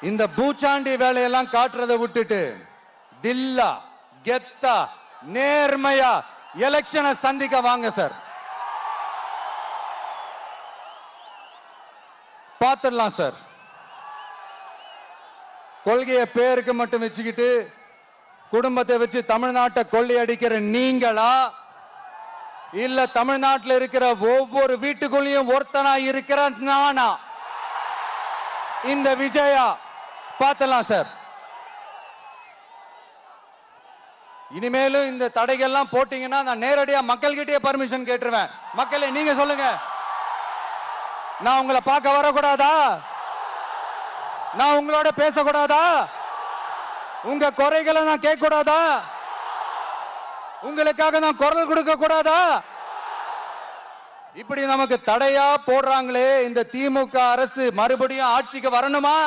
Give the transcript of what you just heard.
இந்த பூச்சாண்டி வேலையெல்லாம் காட்டுறதை விட்டுட்டு தில்லா கெத்தா நேர்மையா எலெக்ஷனை சந்திக்க வாங்க சார். பார்த்துடலாம் சார். கொள்கையை பேருக்கு மட்டும் வச்சுக்கிட்டு குடும்பத்தை வச்சு தமிழ்நாட்டை கொள்ளையடிக்கிற நீங்களா, இல்ல தமிழ்நாட்டில் இருக்கிற ஒவ்வொரு வீட்டுக்குள்ளேயும் ஒருத்தனா இருக்கிற நானா, இந்த விஜயா? பார்த்துடலாம் சார். இனிமேலும் இந்த தடைகள்லாம் போட்டீங்கன்னா நான் நேரடியா மக்கள்கிட்டயே பர்மிஷன் கேட்டுருவேன். மக்களே நீங்க சொல்லுங்க, நான் உங்களை பார்க்க வரக்கூடாதா? நான் உங்களோட பேசக்கூடாதா? உங்க குறைகளை நான் கேட்க கூடாதா? உங்களுக்காக நான் குரல் கொடுக்க கூடாதா? இப்படி நமக்கு தடையா போடுறாங்களே, இந்த திமுக அரசு மறுபடியும் ஆட்சிக்கு வரணுமா?